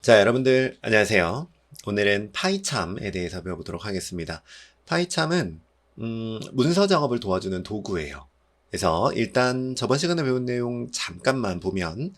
자, 여러분들 안녕하세요. 오늘은 파이참에 대해서 배워보도록 하겠습니다. 파이참은 문서 작업을 도와주는 도구예요. 그래서 일단 저번 시간에 배운 내용 잠깐만 보면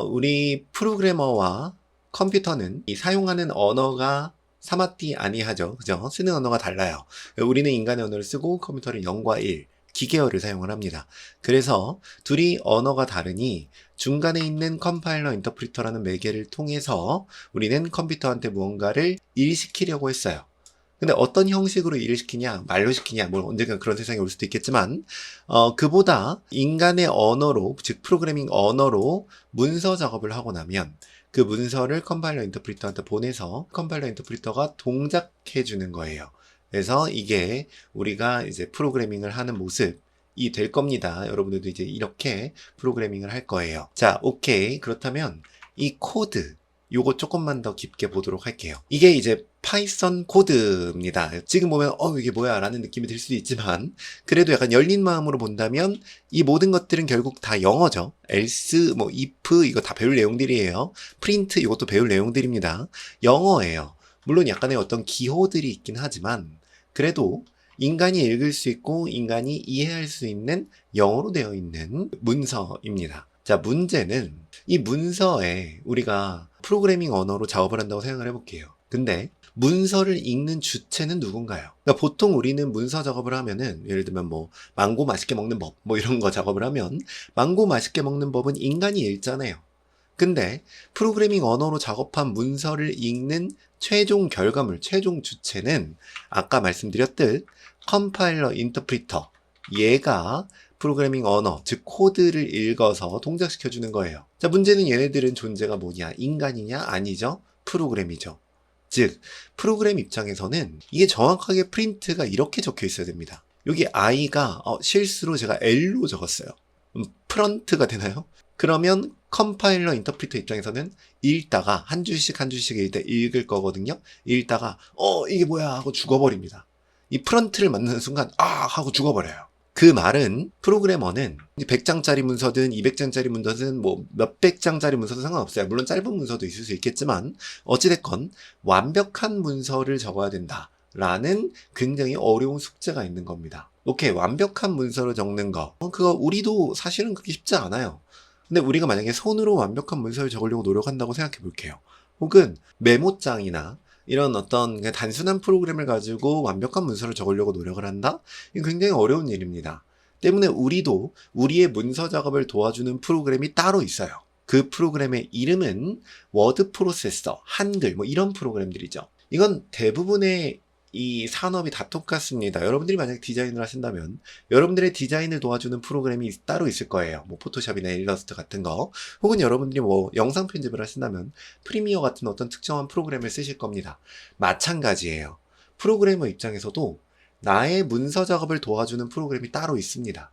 우리 프로그래머와 컴퓨터는 이 사용하는 언어가 사마띠 아니하죠. 그죠? 쓰는 언어가 달라요. 우리는 인간의 언어를 쓰고 컴퓨터는 0과 1, 기계어를 사용을 합니다. 그래서 둘이 언어가 다르니 중간에 있는 컴파일러 인터프리터라는 매개를 통해서 우리는 컴퓨터한테 무언가를 일시키려고 했어요. 근데 어떤 형식으로 일을 시키냐, 말로 시키냐, 뭐 언젠가 그런 세상이 올 수도 있겠지만, 그보다 인간의 언어로, 즉 프로그래밍 언어로 문서 작업을 하고 나면 그 문서를 컴파일러 인터프리터한테 보내서 컴파일러 인터프리터가 동작해 주는 거예요. 그래서 이게 우리가 이제 프로그래밍을 하는 모습이 될 겁니다. 여러분들도 이제 이렇게 프로그래밍을 할 거예요. 자, 오케이. 그렇다면 이 코드, 요거 조금만 더 깊게 보도록 할게요. 이게 이제 파이썬 코드입니다. 지금 보면 이게 뭐야 라는 느낌이 들 수도 있지만 그래도 약간 열린 마음으로 본다면 이 모든 것들은 결국 다 영어죠. else, 뭐 if 이거 다 배울 내용들이에요. print 이것도 배울 내용들입니다. 영어예요. 물론 약간의 어떤 기호들이 있긴 하지만 그래도 인간이 읽을 수 있고 인간이 이해할 수 있는 영어로 되어 있는 문서입니다. 자, 문제는 이 문서에 우리가 프로그래밍 언어로 작업을 한다고 생각을 해볼게요. 근데 문서를 읽는 주체는 누군가요? 그러니까 보통 우리는 문서 작업을 하면은 예를 들면 뭐 망고 맛있게 먹는 법 뭐 이런 거 작업을 하면 망고 맛있게 먹는 법은 인간이 읽잖아요. 근데 프로그래밍 언어로 작업한 문서를 읽는 최종 결과물, 최종 주체는 아까 말씀드렸듯 컴파일러 인터프리터, 얘가 프로그래밍 언어, 즉 코드를 읽어서 동작시켜주는 거예요. 자, 문제는 얘네들은 존재가 뭐냐? 인간이냐? 아니죠? 프로그램이죠. 즉, 프로그램 입장에서는 이게 정확하게 프린트가 이렇게 적혀 있어야 됩니다. 여기 i가 실수로 제가 L로 적었어요. 프런트가 되나요? 그러면 컴파일러 인터프리터 입장에서는 읽다가 한 줄씩 한 줄씩 읽을 거거든요. 읽다가 이게 뭐야 하고 죽어버립니다. 이 프런트를 만나는 순간 하고 죽어버려요. 그 말은 프로그래머는 100장짜리 문서든 200장짜리 문서든 뭐 몇백 장짜리 문서도 상관없어요. 물론 짧은 문서도 있을 수 있겠지만 어찌됐건 완벽한 문서를 적어야 된다 라는 굉장히 어려운 숙제가 있는 겁니다. 오케이, 완벽한 문서를 적는 거 그거 우리도 사실은 그렇게 쉽지 않아요. 근데 우리가 만약에 손으로 완벽한 문서를 적으려고 노력한다고 생각해 볼게요. 혹은 메모장이나 이런 어떤 단순한 프로그램을 가지고 완벽한 문서를 적으려고 노력을 한다? 이건 굉장히 어려운 일입니다. 때문에 우리도 우리의 문서 작업을 도와주는 프로그램이 따로 있어요. 그 프로그램의 이름은 워드 프로세서, 한글 뭐 이런 프로그램들이죠. 이건 대부분의 이 산업이 다 똑같습니다. 여러분들이 만약 디자인을 하신다면 여러분들의 디자인을 도와주는 프로그램이 따로 있을 거예요. 뭐 포토샵이나 일러스트 같은 거. 혹은 여러분들이 뭐 영상 편집을 하신다면 프리미어 같은 어떤 특정한 프로그램을 쓰실 겁니다. 마찬가지예요. 프로그래머 입장에서도 나의 문서 작업을 도와주는 프로그램이 따로 있습니다.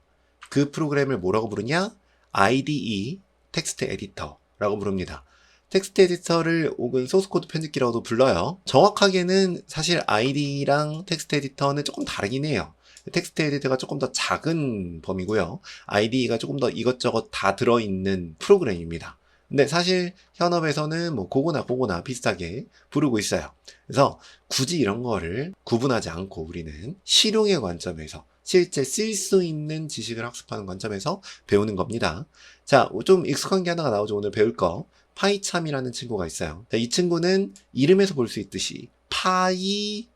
그 프로그램을 뭐라고 부르냐? IDE, 텍스트 에디터라고 부릅니다. 텍스트 에디터를 혹은 소스코드 편집기라고도 불러요. 정확하게는 사실 IDE랑 텍스트 에디터는 조금 다르긴 해요. 텍스트 에디터가 조금 더 작은 범위고요. IDE가 조금 더 이것저것 다 들어있는 프로그램입니다. 근데 사실 현업에서는 뭐 그거나 비슷하게 부르고 있어요. 그래서 굳이 이런 거를 구분하지 않고 우리는 실용의 관점에서 실제 쓸 수 있는 지식을 학습하는 관점에서 배우는 겁니다. 자, 좀 익숙한 게 하나가 나오죠. 오늘 배울 거. 파이참이라는 친구가 있어요. 자, 이 친구는 이름에서 볼 수 있듯이 파이썬에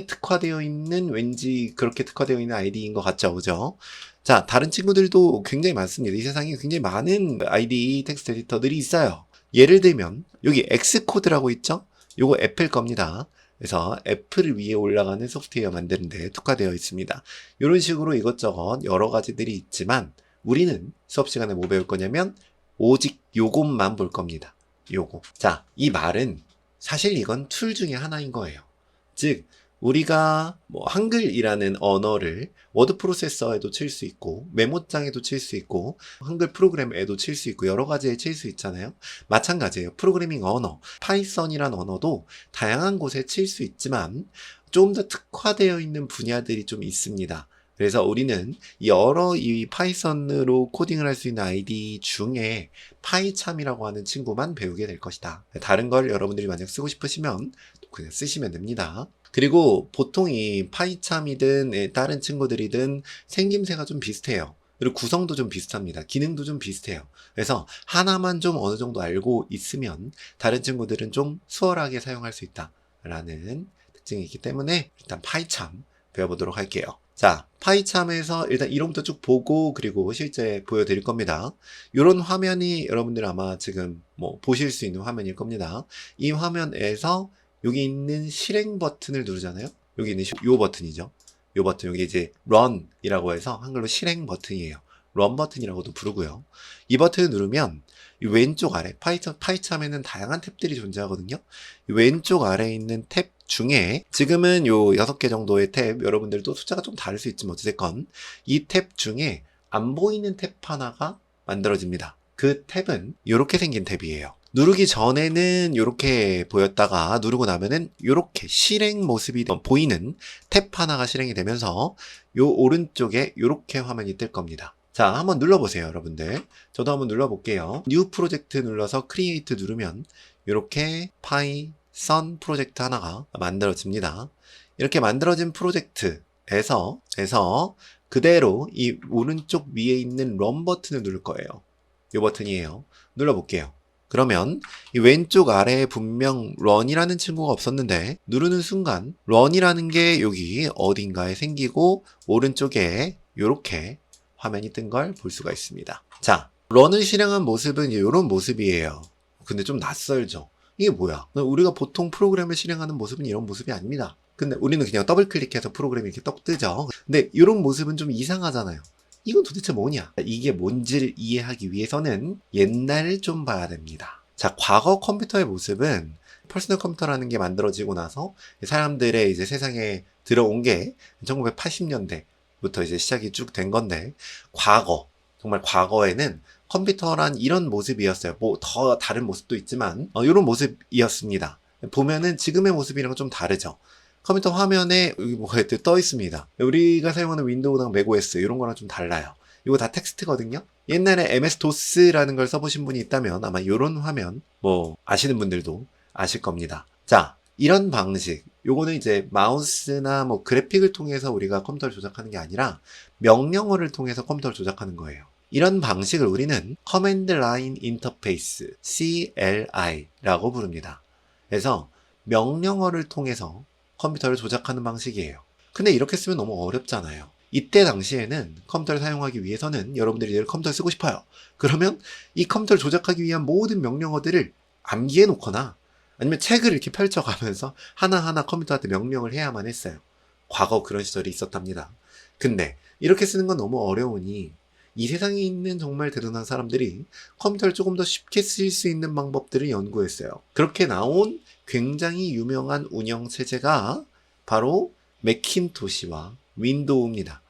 특화되어 있는 왠지 그렇게 특화되어 있는 아이디인 것 같죠, 그죠? 자, 다른 친구들도 굉장히 많습니다. 이 세상에 굉장히 많은 아이디 텍스트 에디터들이 있어요. 예를 들면 여기 엑스코드라고 있죠? 요거 애플 겁니다. 그래서 애플 위에 올라가는 소프트웨어 만드는데 특화되어 있습니다. 이런 식으로 이것저것 여러 가지들이 있지만 우리는 수업 시간에 뭐 배울 거냐면 오직 요것만 볼 겁니다. 요거. 자, 이 말은 사실 이건 툴 중에 하나인 거예요. 즉, 우리가 뭐 한글이라는 언어를 워드 프로세서에도 칠 수 있고 메모장에도 칠 수 있고 한글 프로그램에도 칠 수 있고 여러 가지에 칠 수 있잖아요. 마찬가지예요. 프로그래밍 언어, 파이썬이란 언어도 다양한 곳에 칠 수 있지만 좀 더 특화되어 있는 분야들이 좀 있습니다. 그래서 우리는 여러 이 파이썬으로 코딩을 할 수 있는 아이디 중에 파이참이라고 하는 친구만 배우게 될 것이다. 다른 걸 여러분들이 만약 쓰고 싶으시면 그냥 쓰시면 됩니다. 그리고 보통 이 파이참이든 다른 친구들이든 생김새가 좀 비슷해요. 그리고 구성도 좀 비슷합니다. 기능도 좀 비슷해요. 그래서 하나만 좀 어느 정도 알고 있으면 다른 친구들은 좀 수월하게 사용할 수 있다라는 특징이 있기 때문에 일단 파이참 배워보도록 할게요. 자, 파이참에서 일단 이름부터 쭉 보고 그리고 실제 보여드릴 겁니다. 이런 화면이 여러분들 아마 지금 뭐 보실 수 있는 화면일 겁니다. 이 화면에서 여기 있는 실행 버튼을 누르잖아요. 여기 있는 요 버튼이죠. 요 버튼, 여기 이제 run이라고 해서 한글로 실행 버튼이에요. run 버튼이라고도 부르고요. 이 버튼을 누르면 이 왼쪽 아래 파이참에는 다양한 탭들이 존재하거든요. 이 왼쪽 아래에 있는 탭 중에 지금은 요 6개 정도의 탭, 여러분들도 숫자가 좀 다를 수 있지만 어쨌건 이 탭 중에 안 보이는 탭 하나가 만들어집니다. 그 탭은 이렇게 생긴 탭이에요. 누르기 전에는 이렇게 보였다가 누르고 나면은 이렇게 실행 모습이 보이는 탭 하나가 실행이 되면서 요 오른쪽에 이렇게 화면이 뜰 겁니다. 자, 한번 눌러보세요, 여러분들. 저도 한번 눌러볼게요. 뉴 프로젝트 눌러서 크리에이트 누르면 이렇게 파이썬 프로젝트 하나가 만들어집니다. 이렇게 만들어진 프로젝트에서 그대로 이 오른쪽 위에 있는 런 버튼을 누를 거예요. 이 버튼이에요. 눌러볼게요. 그러면 이 왼쪽 아래에 분명 run이라는 친구가 없었는데 누르는 순간 run이라는 게 여기 어딘가에 생기고 오른쪽에 이렇게 화면이 뜬 걸 볼 수가 있습니다. 자, run을 실행한 모습은 이런 모습이에요. 근데 좀 낯설죠? 이게 뭐야? 우리가 보통 프로그램을 실행하는 모습은 이런 모습이 아닙니다. 근데 우리는 그냥 더블 클릭해서 프로그램이 이렇게 떡 뜨죠. 근데 이런 모습은 좀 이상하잖아요. 이건 도대체 뭐냐? 이게 뭔지를 이해하기 위해서는 옛날을 좀 봐야 됩니다. 자, 과거 컴퓨터의 모습은 퍼스널 컴퓨터라는 게 만들어지고 나서 사람들의 이제 세상에 들어온 게 1980년대부터 이제 시작이 쭉 된 건데, 정말 과거에는 컴퓨터란 이런 모습이었어요. 뭐 더 다른 모습도 있지만 이런 모습이었습니다. 보면은 지금의 모습이랑 좀 다르죠. 컴퓨터 화면에 여기 뭐가 이렇게 떠 있습니다. 우리가 사용하는 윈도우랑 맥OS 이런 거랑 좀 달라요. 이거 다 텍스트거든요. 옛날에 MS-DOS라는 걸 써보신 분이 있다면 아마 이런 화면 뭐 아시는 분들도 아실 겁니다. 자, 이런 방식, 요거는 이제 마우스나 뭐 그래픽을 통해서 우리가 컴퓨터를 조작하는 게 아니라 명령어를 통해서 컴퓨터를 조작하는 거예요. 이런 방식을 우리는 커맨드 라인 인터페이스, CLI라고 부릅니다. 그래서 명령어를 통해서 컴퓨터를 조작하는 방식이에요. 근데 이렇게 쓰면 너무 어렵잖아요. 이때 당시에는 컴퓨터를 사용하기 위해서는 여러분들이 내일 컴퓨터를 쓰고 싶어요. 그러면 이 컴퓨터를 조작하기 위한 모든 명령어들을 암기해 놓거나 아니면 책을 이렇게 펼쳐가면서 하나하나 컴퓨터한테 명령을 해야만 했어요. 과거 그런 시절이 있었답니다. 근데 이렇게 쓰는 건 너무 어려우니 이 세상에 있는 정말 대단한 사람들이 컴퓨터를 조금 더 쉽게 쓸 수 있는 방법들을 연구했어요. 그렇게 나온 굉장히 유명한 운영체제가 바로 매킨토시와 윈도우입니다.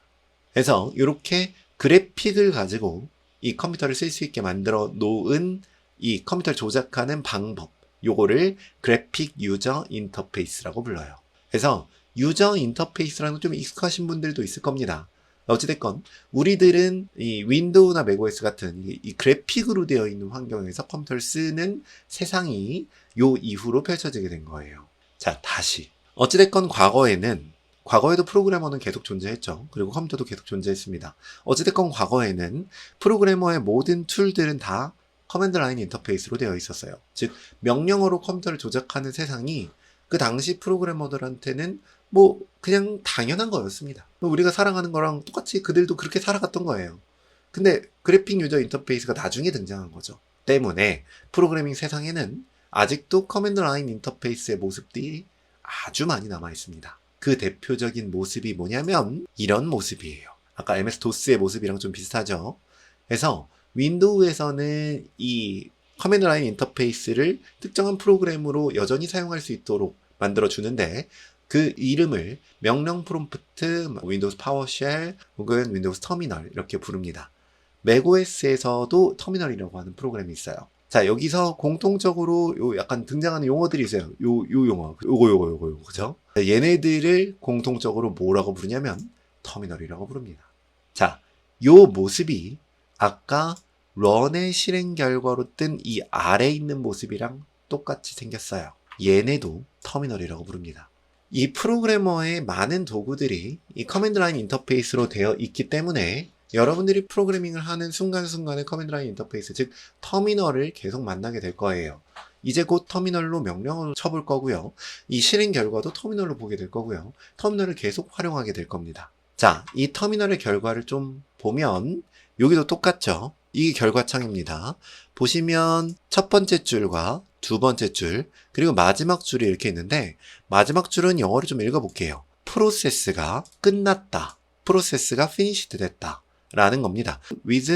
그래서 이렇게 그래픽을 가지고 이 컴퓨터를 쓸 수 있게 만들어 놓은 이 컴퓨터를 조작하는 방법, 요거를 그래픽 유저 인터페이스라고 불러요. 그래서 유저 인터페이스라는 건 좀 익숙하신 분들도 있을 겁니다. 어찌됐건 우리들은 이 윈도우나 맥OS 같은 이 그래픽으로 되어 있는 환경에서 컴퓨터를 쓰는 세상이 요 이후로 펼쳐지게 된 거예요. 자, 다시 어찌됐건 과거에도 프로그래머는 계속 존재했죠. 그리고 컴퓨터도 계속 존재했습니다. 어찌됐건 과거에는 프로그래머의 모든 툴들은 다 커맨드 라인 인터페이스로 되어 있었어요. 즉 명령어로 컴퓨터를 조작하는 세상이 그 당시 프로그래머들한테는 뭐 그냥 당연한 거였습니다. 우리가 살아가는 거랑 똑같이 그들도 그렇게 살아갔던 거예요. 근데 그래픽 유저 인터페이스가 나중에 등장한 거죠. 때문에 프로그래밍 세상에는 아직도 커맨드 라인 인터페이스의 모습들이 아주 많이 남아 있습니다. 그 대표적인 모습이 뭐냐면 이런 모습이에요. 아까 MS-DOS의 모습이랑 좀 비슷하죠. 그래서 윈도우에서는 이 커맨드 라인 인터페이스를 특정한 프로그램으로 여전히 사용할 수 있도록 만들어 주는데 그 이름을 명령 프롬프트, 윈도우스 파워쉘 혹은 윈도우스 터미널 이렇게 부릅니다. 맥OS에서도 터미널이라고 하는 프로그램이 있어요. 자, 여기서 공통적으로 요 약간 등장하는 용어들이 있어요. 요 용어, 요거, 그죠? 얘네들을 공통적으로 뭐라고 부르냐면 터미널이라고 부릅니다. 자, 요 모습이 아까 런의 실행 결과로 뜬 이 아래 있는 모습이랑 똑같이 생겼어요. 얘네도 터미널이라고 부릅니다. 이 프로그래머의 많은 도구들이 이 커맨드 라인 인터페이스로 되어 있기 때문에 여러분들이 프로그래밍을 하는 순간순간에 커맨드 라인 인터페이스, 즉 터미널을 계속 만나게 될 거예요. 이제 곧 터미널로 명령을 쳐볼 거고요. 이 실행 결과도 터미널로 보게 될 거고요. 터미널을 계속 활용하게 될 겁니다. 자, 이 터미널의 결과를 좀 보면 여기도 똑같죠. 이게 결과창입니다. 보시면 첫 번째 줄과 두 번째 줄, 그리고 마지막 줄이 이렇게 있는데, 마지막 줄은 영어로 좀 읽어볼게요. 프로세스가 끝났다. 프로세스가 finished 됐다. 라는 겁니다. with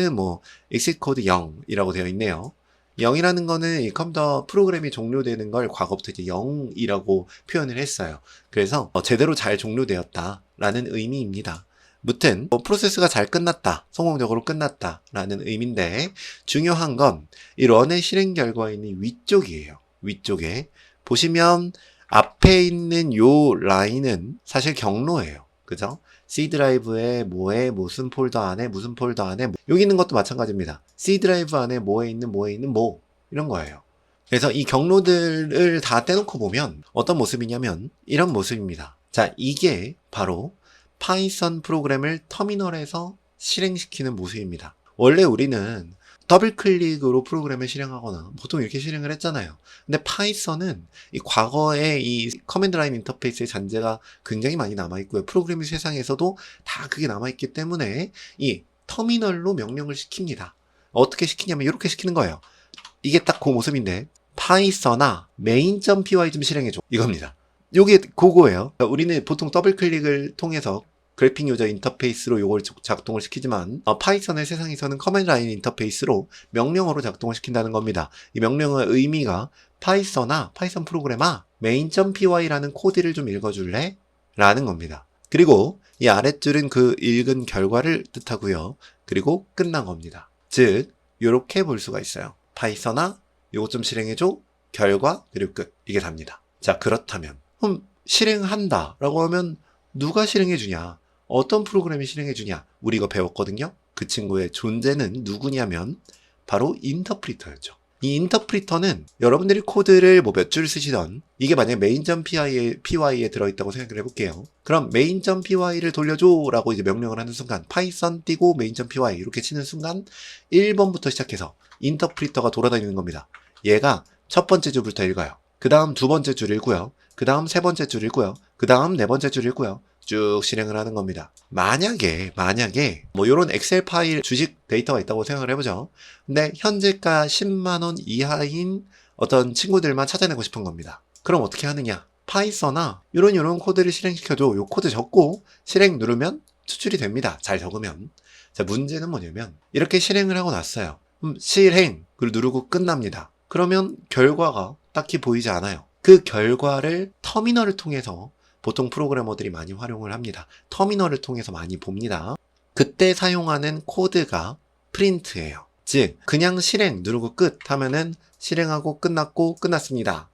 exit code 0이라고 되어 있네요. 0이라는 거는 이 컴퓨터 프로그램이 종료되는 걸 과거부터 이제 0이라고 표현을 했어요. 그래서 제대로 잘 종료되었다라는 의미입니다. 무튼 프로세스가 잘 끝났다, 성공적으로 끝났다 라는 의미인데, 중요한 건 이 런의 실행 결과에 있는 위쪽이에요. 위쪽에 보시면 앞에 있는 요 라인은 사실 경로예요. 그죠? C 드라이브에 뭐에 무슨 폴더 안에 무슨 폴더 안에 여기 있는 것도 마찬가지입니다. C 드라이브 안에 뭐에 있는 뭐 이런 거예요. 그래서 이 경로들을 다 떼놓고 보면 어떤 모습이냐면 이런 모습입니다. 자, 이게 바로 파이썬 프로그램을 터미널에서 실행시키는 모습입니다. 원래 우리는 더블 클릭으로 프로그램을 실행하거나 보통 이렇게 실행을 했잖아요. 근데 파이썬은 이 과거에 이 커맨드 라인 인터페이스의 잔재가 굉장히 많이 남아있고요. 프로그래밍 세상에서도 다 그게 남아있기 때문에 이 터미널로 명령을 시킵니다. 어떻게 시키냐면 이렇게 시키는 거예요. 이게 딱 그 모습인데, 파이썬아 main.py 좀 실행해줘, 이겁니다. 요게 그거예요. 우리는 보통 더블 클릭을 통해서 그래픽 유저 인터페이스로 요걸 작동을 시키지만 파이썬의 세상에서는 커맨드 라인 인터페이스로 명령어로 작동을 시킨다는 겁니다. 이 명령어의 의미가 파이썬아, 파이썬 프로그램아 main.py라는 코드를 좀 읽어줄래? 라는 겁니다. 그리고 이 아랫줄은 그 읽은 결과를 뜻하고요. 그리고 끝난 겁니다. 즉 요렇게 볼 수가 있어요. 파이썬아 요거 좀 실행해줘, 결과, 그리고 끝. 이게 답니다. 자, 그렇다면 그럼 실행한다 라고 하면 누가 실행해주냐? 어떤 프로그램이 실행해주냐? 우리 이거 배웠거든요. 그 친구의 존재는 누구냐면 바로 인터프리터였죠. 이 인터프리터는 여러분들이 코드를 몇 줄 쓰시던, 이게 만약에 main.py에 들어있다고 생각을 해볼게요. 그럼 main.py를 돌려줘 라고 이제 명령을 하는 순간, 파이썬 띄고 main.py 이렇게 치는 순간 1번부터 시작해서 인터프리터가 돌아다니는 겁니다. 얘가 첫 번째 줄부터 읽어요. 그 다음 두 번째 줄 읽고요. 그 다음 세 번째 줄 읽고요. 그 다음 네 번째 줄 읽고요. 쭉 실행을 하는 겁니다. 만약에 요런 엑셀 파일 주식 데이터가 있다고 생각을 해보죠. 근데 현재가 10만원 이하인 어떤 친구들만 찾아내고 싶은 겁니다. 그럼 어떻게 하느냐? 파이썬아 요런 코드를 실행시켜줘. 요 코드 적고 실행 누르면 추출이 됩니다. 잘 적으면. 자, 문제는 뭐냐면 이렇게 실행을 하고 났어요. 실행 그리고 누르고 끝납니다. 그러면 결과가 딱히 보이지 않아요. 그 결과를 터미널을 통해서 보통 프로그래머들이 많이 활용을 합니다. 터미널을 통해서 많이 봅니다. 그때 사용하는 코드가 프린트예요. 즉 그냥 실행 누르고 끝 하면은 실행하고 끝났고 끝났습니다.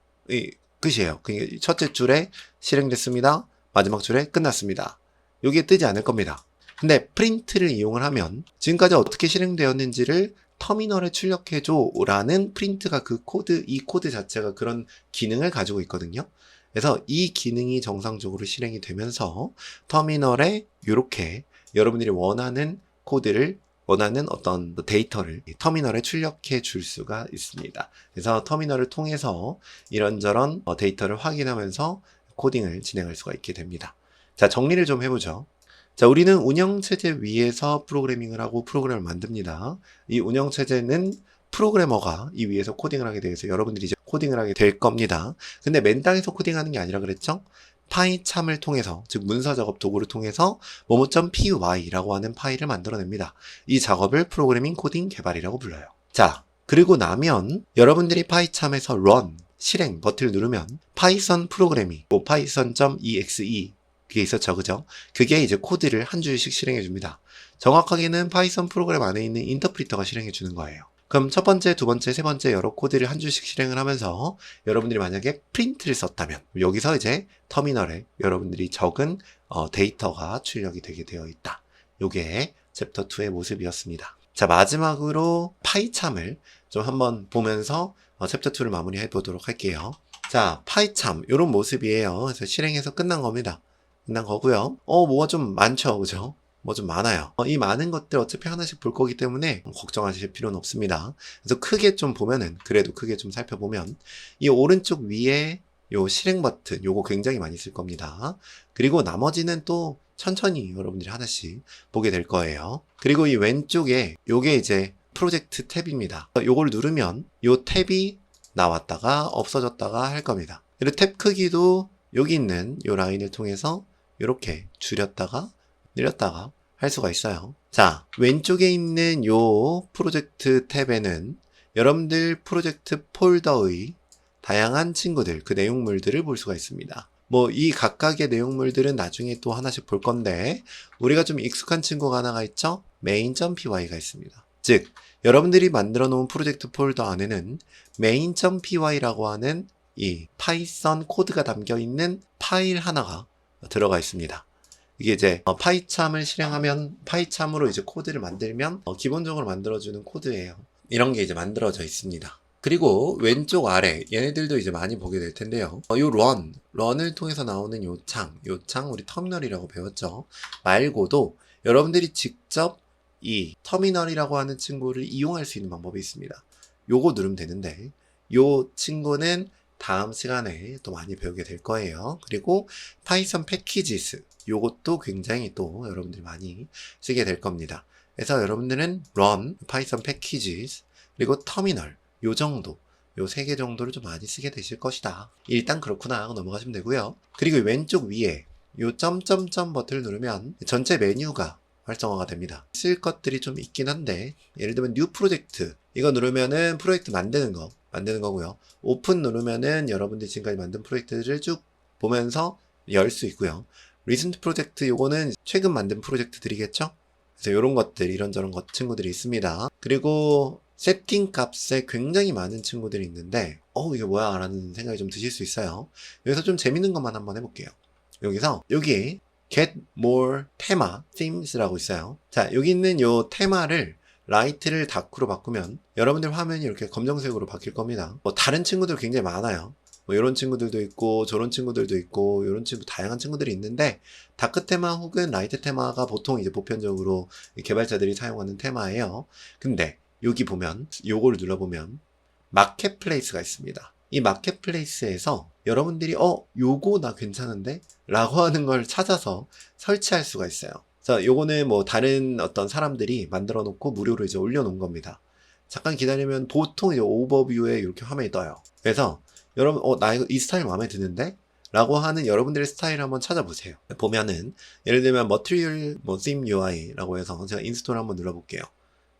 끝이에요. 첫째 줄에 실행됐습니다. 마지막 줄에 끝났습니다. 이게 뜨지 않을 겁니다. 근데 프린트를 이용을 하면 지금까지 어떻게 실행되었는지를 터미널에 출력해줘 라는 프린트가 이 코드 자체가 그런 기능을 가지고 있거든요. 그래서 이 기능이 정상적으로 실행이 되면서 터미널에 이렇게 여러분들이 원하는 코드를, 원하는 어떤 데이터를 터미널에 출력해 줄 수가 있습니다. 그래서 터미널을 통해서 이런저런 데이터를 확인하면서 코딩을 진행할 수가 있게 됩니다. 자, 정리를 좀 해보죠. 자, 우리는 운영체제 위에서 프로그래밍을 하고 프로그램을 만듭니다. 이 운영체제는 프로그래머가 이 위에서 코딩을 하게 되어서 여러분들이 이제 코딩을 하게 될 겁니다. 근데 맨 땅에서 코딩하는 게 아니라 그랬죠? 파이참을 통해서, 즉 문서 작업 도구를 통해서 momo.py라고 하는 파일을 만들어냅니다. 이 작업을 프로그래밍 코딩 개발이라고 불러요. 자, 그리고 나면 여러분들이 파이참에서 run, 실행 버튼을 누르면 파이썬 프로그래밍, python.exe 그게 있었죠, 그죠? 그게 이제 코드를 한 줄씩 실행해 줍니다. 정확하게는 파이썬 프로그램 안에 있는 인터프리터가 실행해 주는 거예요. 그럼 첫 번째, 두 번째, 세 번째 여러 코드를 한 줄씩 실행을 하면서 여러분들이 만약에 프린트를 썼다면 여기서 이제 터미널에 여러분들이 적은 데이터가 출력이 되게 되어 있다. 요게 챕터 2의 모습이었습니다. 자, 마지막으로 파이참을 좀 한번 보면서 챕터 2를 마무리해 보도록 할게요. 자, 파이참 요런 모습이에요. 그래서 실행해서 끝난 겁니다. 끝난 거고요. 뭐가 좀 많죠, 그죠? 뭐 좀 많아요. 이 많은 것들 어차피 하나씩 볼 거기 때문에 걱정하실 필요는 없습니다. 그래서 크게 좀 보면은, 그래도 크게 좀 살펴보면, 이 오른쪽 위에 요 실행 버튼, 요거 굉장히 많이 쓸 겁니다. 그리고 나머지는 또 천천히 여러분들이 하나씩 보게 될 거예요. 그리고 이 왼쪽에 요게 이제 프로젝트 탭입니다. 요걸 누르면 요 탭이 나왔다가 없어졌다가 할 겁니다. 그리고 탭 크기도 여기 있는 요 라인을 통해서 이렇게 줄였다가 늘렸다가 할 수가 있어요. 자, 왼쪽에 있는 요 프로젝트 탭에는 여러분들 프로젝트 폴더의 다양한 친구들, 그 내용물들을 볼 수가 있습니다. 뭐 이 각각의 내용물들은 나중에 또 하나씩 볼 건데 우리가 좀 익숙한 친구가 하나가 있죠? main.py가 있습니다. 즉, 여러분들이 만들어 놓은 프로젝트 폴더 안에는 main.py라고 하는 이 파이썬 코드가 담겨 있는 파일 하나가 들어가 있습니다. 이게 이제 파이참을 실행하면 파이참으로 이제 코드를 만들면 기본적으로 만들어주는 코드예요. 이런 게 이제 만들어져 있습니다. 그리고 왼쪽 아래 얘네들도 이제 많이 보게 될 텐데요. 요 런을 통해서 나오는 요 창 우리 터미널이라고 배웠죠. 말고도 여러분들이 직접 이 터미널이라고 하는 친구를 이용할 수 있는 방법이 있습니다. 요거 누르면 되는데 요 친구는 다음 시간에 또 많이 배우게 될 거예요. 그리고 파이썬 패키지스 요것도 굉장히 또 여러분들이 많이 쓰게 될 겁니다. 그래서 여러분들은 run, 파이썬 패키지스 그리고 터미널 요 정도 요 세 개 정도를 좀 많이 쓰게 되실 것이다. 일단 그렇구나 넘어가시면 되고요. 그리고 왼쪽 위에 요 점점점 버튼을 누르면 전체 메뉴가 활성화가 됩니다. 쓸 것들이 좀 있긴 한데 예를 들면 뉴 프로젝트 이거 누르면은 프로젝트 만드는 거고요. 오픈 누르면은 여러분들이 지금까지 만든 프로젝트를 쭉 보면서 열 수 있고요. 리센트 프로젝트 요거는 최근 만든 프로젝트들이겠죠? 그래서 요런 것들 이런저런 친구들이 있습니다. 그리고 세팅 값에 굉장히 많은 친구들이 있는데 이게 뭐야 라는 생각이 좀 드실 수 있어요. 여기서 좀 재밌는 것만 한번 해볼게요. 여기서 여기 get more 테마 themes라고 있어요. 자, 여기 있는 요 테마를 라이트를 다크로 바꾸면 여러분들 화면이 이렇게 검정색으로 바뀔 겁니다. 다른 친구들 굉장히 많아요. 이런 친구들도 있고 저런 친구들도 있고 이런 친구 다양한 친구들이 있는데 다크 테마 혹은 라이트 테마가 보통 이제 보편적으로 개발자들이 사용하는 테마예요. 근데 여기 보면 요거를 눌러보면 마켓플레이스가 있습니다. 이 마켓플레이스에서 여러분들이 요거 나 괜찮은데? 라고 하는 걸 찾아서 설치할 수가 있어요. 자, 요거는 뭐 다른 어떤 사람들이 만들어 놓고 무료로 이제 올려놓은 겁니다. 잠깐 기다리면 보통 이제 오버뷰에 이렇게 화면이 떠요. 그래서 여러분, 나 이 스타일 마음에 드는데? 라고 하는 여러분들의 스타일 한번 찾아보세요. 보면은 예를 들면 Material Theme UI라고 해서 제가 인스톨 한번 눌러볼게요.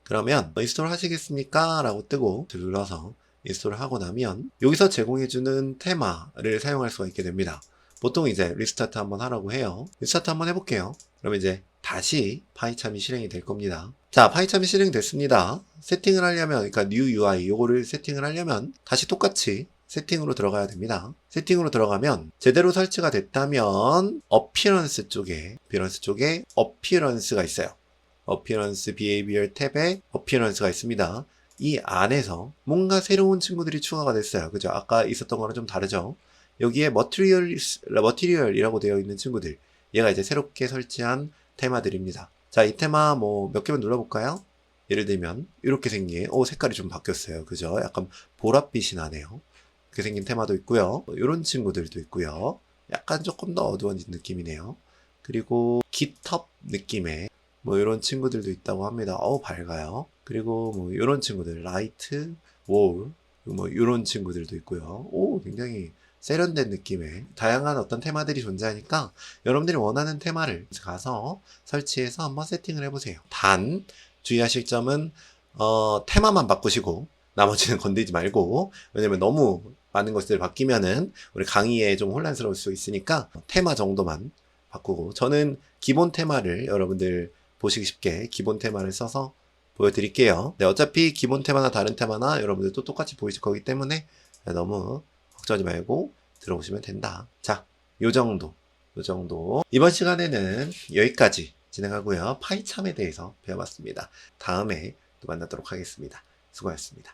그러면 인스톨 하시겠습니까? 라고 뜨고 눌러서 인스톨을 하고 나면 여기서 제공해주는 테마를 사용할 수가 있게 됩니다. 보통 이제 리스타트 한번 하라고 해요. 리스타트 한번 해볼게요. 그러면 이제 다시 파이참이 실행이 될 겁니다. 자, 파이참이 실행됐습니다. 세팅을 하려면, 그러니까 new UI 요거를 세팅을 하려면 다시 똑같이 세팅으로 들어가야 됩니다. 세팅으로 들어가면 제대로 설치가 됐다면 어피런스 쪽에 어피런스가 있어요. 어피런스 비헤이비얼 탭에 어피런스가 있습니다. 이 안에서 뭔가 새로운 친구들이 추가가 됐어요. 그죠? 아까 있었던 거랑 좀 다르죠? 여기에 머티리얼이라고 되어 있는 친구들. 얘가 이제 새롭게 설치한 테마들입니다. 자, 이 테마 뭐 몇 개만 눌러볼까요? 예를 들면 이렇게 생긴 색깔이 좀 바뀌었어요. 그죠? 약간 보랏빛이 나네요. 이렇게 생긴 테마도 있고요. 이런 친구들도 있고요. 약간 조금 더 어두워진 느낌이네요. 그리고 깃헙 느낌의 뭐 이런 친구들도 있다고 합니다. 밝아요. 그리고 뭐 이런 친구들 라이트, 월, 뭐 이런 친구들도 있고요. 굉장히 세련된 느낌의 다양한 어떤 테마들이 존재하니까 여러분들이 원하는 테마를 가서 설치해서 한번 세팅을 해보세요. 단 주의하실 점은 테마만 바꾸시고 나머지는 건드리지 말고, 왜냐면 너무 많은 것들이 바뀌면은 우리 강의에 좀 혼란스러울 수 있으니까 테마 정도만 바꾸고, 저는 기본 테마를 여러분들 보시기 쉽게 기본 테마를 써서 보여드릴게요. 네, 어차피 기본 테마나 다른 테마나 여러분들도 똑같이 보이실 거기 때문에 너무 걱정하지 말고 들어보시면 된다. 자, 요 정도. 이번 시간에는 여기까지 진행하고요. 파이참에 대해서 배워봤습니다. 다음에 또 만나도록 하겠습니다. 수고하셨습니다.